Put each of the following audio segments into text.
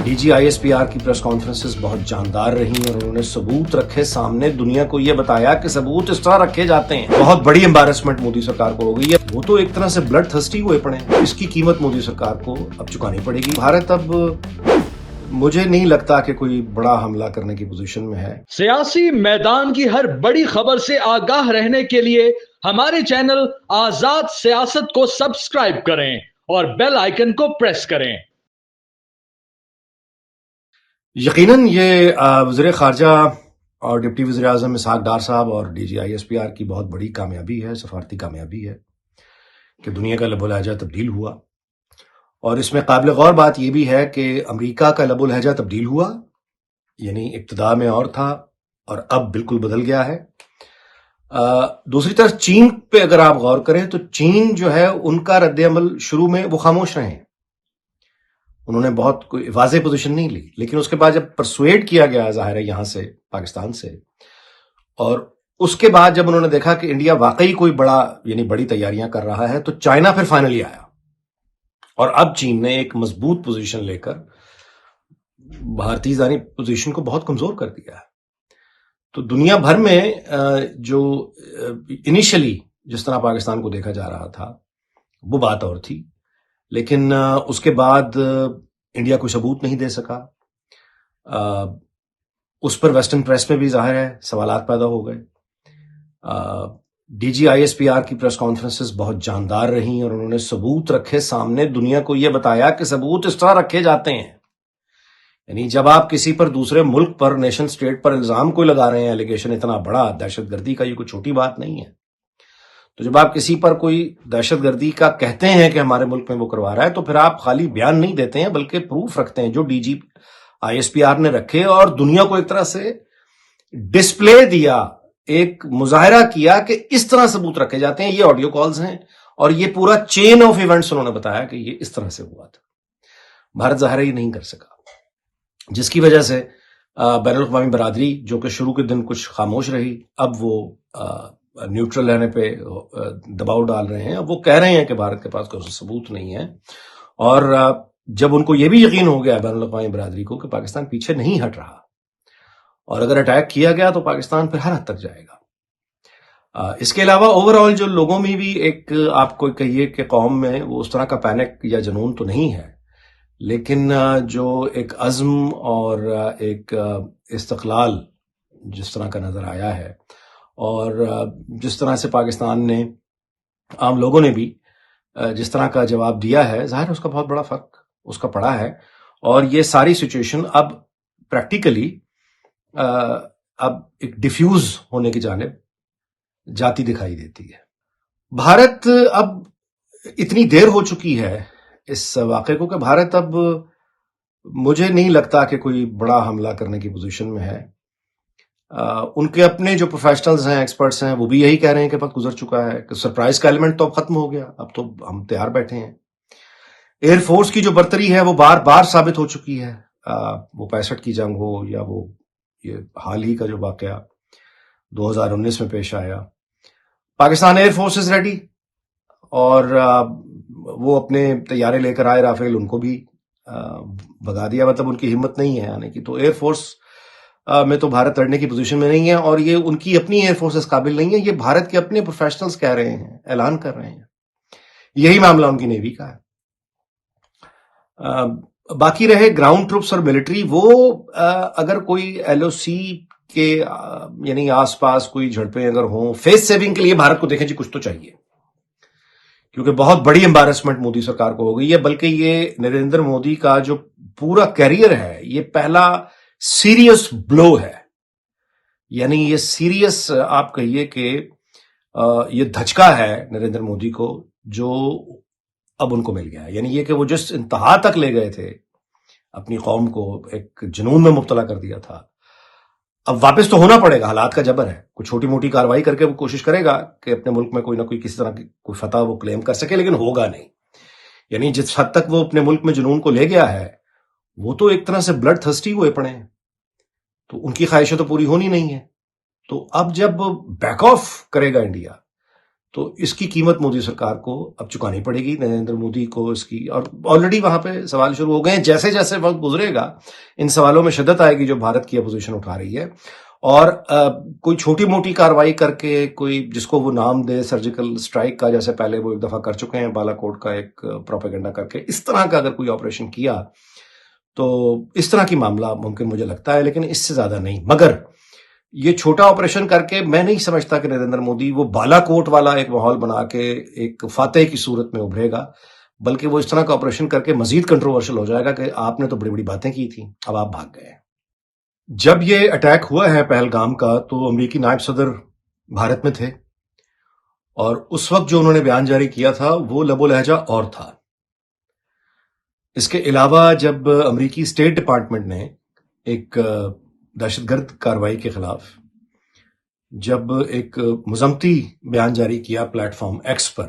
D G I S P R کی press conferences بہت جاندار رہی اور انہوں نے ثبوت رکھے سامنے، دنیا کو یہ بتایا کہ ثبوت اس طرح رکھے جاتے ہیں۔ بہت بڑی امبیرسمنٹ مودی سرکار کو ہو گئی ہے، وہ تو ایک طرح سے بلڈ تھرسٹی ہوئے پڑے ہیں، اس کی قیمت مودی سرکار کو اب چکانی پڑے گی۔ بھارت اب مجھے نہیں لگتا کہ کوئی بڑا حملہ کرنے کی پوزیشن میں ہے۔ سیاسی میدان کی ہر بڑی خبر سے آگاہ رہنے کے لیے ہمارے چینل آزاد سیاست کو سبسکرائب کریں اور بیل آئیکن کو پریس کریں۔ یقیناً یہ وزیر خارجہ اور ڈپٹی وزیر اعظم اسحاق ڈار صاحب اور D G I S P R کی بہت بڑی کامیابی ہے، سفارتی کامیابی ہے کہ دنیا کا لب و لہجہ تبدیل ہوا، اور اس میں قابل غور بات یہ بھی ہے کہ امریکہ کا لب و لہجہ تبدیل ہوا، یعنی ابتدا میں اور تھا اور اب بالکل بدل گیا ہے۔ دوسری طرف چین پہ اگر آپ غور کریں تو چین جو ہے ان کا رد عمل شروع میں وہ خاموش رہے ہیں، انہوں نے بہت کوئی واضح پوزیشن نہیں لی، لیکن اس کے بعد جب پرسویڈ کیا گیا ظاہر ہے یہاں سے پاکستان سے، اور اس کے بعد جب انہوں نے دیکھا کہ انڈیا واقعی کوئی بڑی تیاریاں کر رہا ہے، تو چائنا پھر فائنلی آیا، اور اب چین نے ایک مضبوط پوزیشن لے کر بھارتی زانی پوزیشن کو بہت کمزور کر دیا ہے۔ تو دنیا بھر میں جو انیشلی جس طرح پاکستان کو دیکھا جا رہا تھا وہ بات اور تھی، لیکن اس کے بعد انڈیا کوئی ثبوت نہیں دے سکا، اس پر ویسٹرن پریس میں بھی ظاہر ہے سوالات پیدا ہو گئے۔ D G I S P R کی پریس کانفرنسز بہت جاندار رہیں اور انہوں نے ثبوت رکھے سامنے، دنیا کو یہ بتایا کہ ثبوت اس طرح رکھے جاتے ہیں، یعنی جب آپ کسی پر دوسرے ملک پر نیشن سٹیٹ پر الزام کوئی لگا رہے ہیں، ایلیگیشن اتنا بڑا دہشت گردی کا، یہ کوئی چھوٹی بات نہیں ہے، تو جب آپ کسی پر کوئی دہشت گردی کا کہتے ہیں کہ ہمارے ملک میں وہ کروا رہا ہے، تو پھر آپ خالی بیان نہیں دیتے ہیں بلکہ پروف رکھتے ہیں، جو D G I S P R نے رکھے، اور دنیا کو ایک طرح سے ڈسپلے دیا، ایک مظاہرہ کیا کہ اس طرح ثبوت رکھے جاتے ہیں، یہ آڈیو کالز ہیں اور یہ پورا چین آف ایونٹس انہوں نے بتایا کہ یہ اس طرح سے ہوا تھا۔ بھارت ظاہر یہ نہیں کر سکا، جس کی وجہ سے بین الاقوامی برادری جو کہ شروع کے دن کچھ خاموش رہی، اب وہ نیوٹرل رہنے پہ دباؤ ڈال رہے ہیں، اب وہ کہہ رہے ہیں کہ بھارت کے پاس کوئی ثبوت نہیں ہے، اور جب ان کو یہ بھی یقین ہو گیا بین الاقوامی برادری کو کہ پاکستان پیچھے نہیں ہٹ رہا، اور اگر اٹیک کیا گیا تو پاکستان پھر ہر حد تک جائے گا۔ اس کے علاوہ اوور آل جو لوگوں میں بھی ایک آپ کو کہیے کہ قوم میں وہ اس طرح کا پینک یا جنون تو نہیں ہے، لیکن جو ایک عزم اور ایک استقلال جس طرح کا نظر آیا ہے، اور جس طرح سے پاکستان نے، عام لوگوں نے بھی جس طرح کا جواب دیا ہے، ظاہر اس کا بہت بڑا فرق اس کا پڑا ہے، اور یہ ساری سچویشن اب پریکٹیکلی اب ایک ڈیفیوز ہونے کی جانب جاتی دکھائی دیتی ہے۔ بھارت اب اتنی دیر ہو چکی ہے اس واقعے کو کہ بھارت اب مجھے نہیں لگتا کہ کوئی بڑا حملہ کرنے کی پوزیشن میں ہے۔ ان کے اپنے جو پروفیشنلز ہیں، ایکسپرٹس ہیں، وہ بھی یہی کہہ رہے ہیں کہ وقت گزر چکا ہے، کہ سرپرائز کا ایلیمنٹ تو اب ختم ہو گیا، اب تو ہم تیار بیٹھے ہیں۔ ایئر فورس کی جو برتری ہے وہ بار بار ثابت ہو چکی ہے، وہ 65 کی جنگ ہو یا وہ یہ حال ہی کا جو واقعہ 2019 میں پیش آیا، Pakistan air force is ready, اور وہ اپنے طیارے لے کر آئے رافیل، ان کو بھی بھگا دیا، مطلب ان کی ہمت نہیں ہے آنے کی، تو ایئر فورس میں تو بھارت لڑنے کی پوزیشن میں نہیں ہے، اور یہ ان کی اپنی ایئر فورس اس قابل نہیں ہے، یہ بھارت کے اپنے پروفیشنلز کہہ رہے ہیں، اعلان کر رہے ہیں، یہی معاملہ ان کی نیوی کا ہے۔ باقی رہے گراؤنڈ ٹروپس اور ملٹری، وہ اگر کوئی ایل او سی کے یعنی آس پاس کوئی جھڑپیں اگر ہوں، فیس سیونگ کے لیے بھارت کو دیکھیں جی کچھ تو چاہیے، کیونکہ بہت بڑی امبیرسمنٹ مودی سرکار کو ہو گئی ہے، بلکہ یہ نریندر مودی کا جو پورا کیریئر ہے، یہ پہلا سیریس بلو ہے، یعنی یہ سیریس آپ کہیے کہ یہ دھچکا ہے نریندر مودی کو جو اب ان کو مل گیا ہے، یعنی یہ کہ وہ جس انتہا تک لے گئے تھے اپنی قوم کو، ایک جنون میں مبتلا کر دیا تھا، اب واپس تو ہونا پڑے گا، حالات کا جبر ہے، کوئی چھوٹی موٹی کاروائی کر کے وہ کوشش کرے گا کہ اپنے ملک میں کوئی نہ کوئی کسی طرح کی کوئی فتح وہ کلیم کر سکے، لیکن ہوگا نہیں، یعنی جس حد تک وہ اپنے ملک میں جنون کو لے گیا ہے، وہ تو ایک طرح سے بلڈ تھرسٹی ہوئے پڑے ہیں، تو ان کی خواہشیں تو پوری ہونی نہیں ہیں، تو اب جب بیک آف کرے گا انڈیا تو اس کی قیمت مودی سرکار کو اب چکانی پڑے گی، نریندر مودی کو اس کی، اور آلریڈی وہاں پہ سوال شروع ہو گئے ہیں۔ جیسے جیسے وقت گزرے گا ان سوالوں میں شدت آئے گی جو بھارت کی اپوزیشن اٹھا رہی ہے، اور کوئی چھوٹی موٹی کارروائی کر کے، کوئی جس کو وہ نام دے سرجیکل سٹرائک کا، جیسے پہلے وہ ایک دفعہ کر چکے ہیں بالا کوٹ کا ایک پروپیگنڈا کر کے، اس طرح کا اگر کوئی آپریشن کیا تو اس طرح کی معاملہ ممکن مجھے لگتا ہے، لیکن اس سے زیادہ نہیں۔ مگر یہ چھوٹا آپریشن کر کے میں نہیں سمجھتا کہ نریندر مودی وہ بالا کوٹ والا ایک ماحول بنا کے ایک فاتح کی صورت میں ابھرے گا، بلکہ وہ اس طرح کا آپریشن کر کے مزید کنٹروورشل ہو جائے گا کہ آپ نے تو بڑی بڑی باتیں کی تھیں، اب آپ بھاگ گئے۔ جب یہ اٹیک ہوا ہے پہلگام کا تو امریکی نائب صدر بھارت میں تھے، اور اس وقت جو انہوں نے بیان جاری کیا تھا وہ لب و لہجہ اور تھا۔ اس کے علاوہ جب امریکی اسٹیٹ ڈپارٹمنٹ نے ایک دہشت گرد کارروائی کے خلاف جب ایک مذمتی بیان جاری کیا پلیٹ فارم ایکس پر،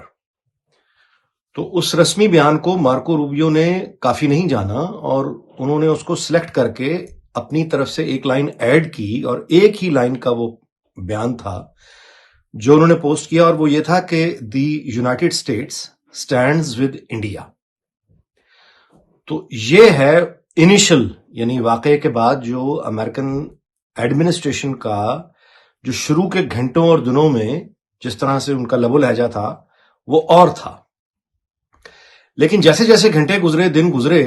تو اس رسمی بیان کو مارکو روبیو نے کافی نہیں جانا، اور انہوں نے اس کو سلیکٹ کر کے اپنی طرف سے ایک لائن ایڈ کی، اور ایک ہی لائن کا وہ بیان تھا جو انہوں نے پوسٹ کیا، اور وہ یہ تھا کہ the United States stands with India. تو یہ ہے انیشل، یعنی واقعے کے بعد جو امریکن ایڈمنسٹریشن کا جو شروع کے گھنٹوں اور دنوں میں جس طرح سے ان کا لب و لہجہ تھا وہ اور تھا۔ لیکن جیسے جیسے گھنٹے گزرے، دن گزرے،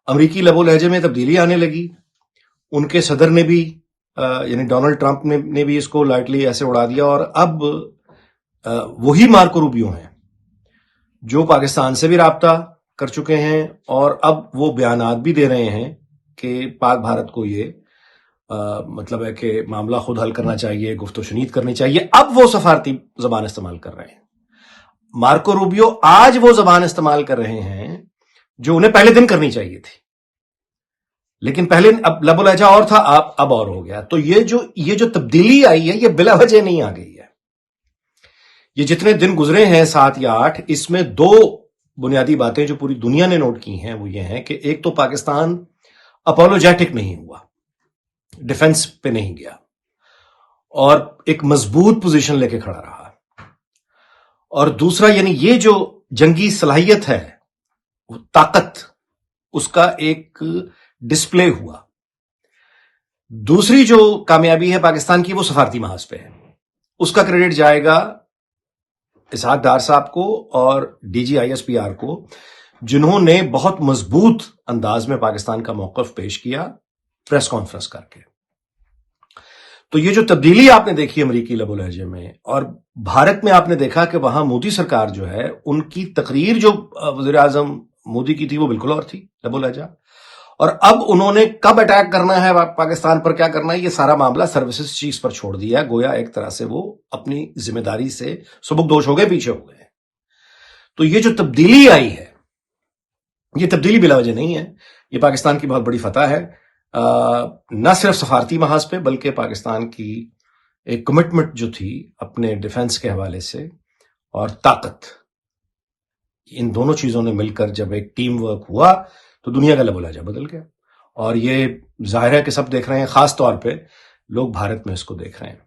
امریکی لب و لہجے میں تبدیلی آنے لگی۔ ان کے صدر نے بھی یعنی ڈونلڈ ٹرمپ نے بھی اس کو لائٹلی ایسے اڑا دیا، اور اب وہی مارکو روبیو ہیں جو پاکستان سے بھی رابطہ کر چکے ہیں، اور اب وہ بیانات بھی دے رہے ہیں کہ پاک بھارت کو یہ مطلب ہے کہ معاملہ خود حل کرنا چاہیے، گفت و شنید کرنی چاہیے۔ اب وہ سفارتی زبان استعمال کر رہے ہیں۔ مارکو روبیو آج وہ زبان استعمال کر رہے ہیں جو انہیں پہلے دن کرنی چاہیے تھی، لیکن پہلے اب لب و لہجہ اور تھا، اب اور ہو گیا۔ تو یہ جو تبدیلی آئی ہے یہ بلا وجہ نہیں آ گئی ہے۔ یہ جتنے دن گزرے ہیں 7 یا 8، اس میں 2 بنیادی باتیں جو پوری دنیا نے نوٹ کی ہیں وہ یہ ہیں کہ ایک تو پاکستان اپولوجیٹک نہیں ہوا، ڈیفنس پہ نہیں گیا، اور ایک مضبوط پوزیشن لے کے کھڑا رہا، اور دوسرا یعنی یہ جو جنگی صلاحیت ہے، وہ طاقت، اس کا ایک ڈسپلے ہوا۔ دوسری جو کامیابی ہے پاکستان کی وہ سفارتی محاذ پہ ہے، اس کا کریڈٹ جائے گا اسحاق ڈار صاحب کو اور D G I S P R کو، جنہوں نے بہت مضبوط انداز میں پاکستان کا موقف پیش کیا پریس کانفرنس کر کے۔ تو یہ جو تبدیلی آپ نے دیکھی امریکی لب و لہجے میں، اور بھارت میں آپ نے دیکھا کہ وہاں مودی سرکار جو ہے، ان کی تقریر جو وزیر اعظم مودی کی تھی وہ بالکل اور تھی لب و لہجہ، اور اب انہوں نے کب اٹیک کرنا ہے پاکستان پر، کیا کرنا ہے، یہ سارا معاملہ سروسز چیز پر چھوڑ دیا، گویا ایک طرح سے وہ اپنی ذمہ داری سے سبکدوش ہو گئے، پیچھے ہو گئے۔ تو یہ جو تبدیلی آئی ہے یہ تبدیلی بلا وجہ نہیں ہے، یہ پاکستان کی بہت بڑی فتح ہے، نہ صرف سفارتی محاذ پہ بلکہ پاکستان کی ایک کمٹمنٹ جو تھی اپنے ڈیفنس کے حوالے سے اور طاقت، ان دونوں چیزوں نے مل کر جب ایک ٹیم ورک ہوا تو دنیا کا لب و لہجہ بدل گیا، اور یہ ظاہر ہے کہ سب دیکھ رہے ہیں، خاص طور پہ لوگ بھارت میں اس کو دیکھ رہے ہیں۔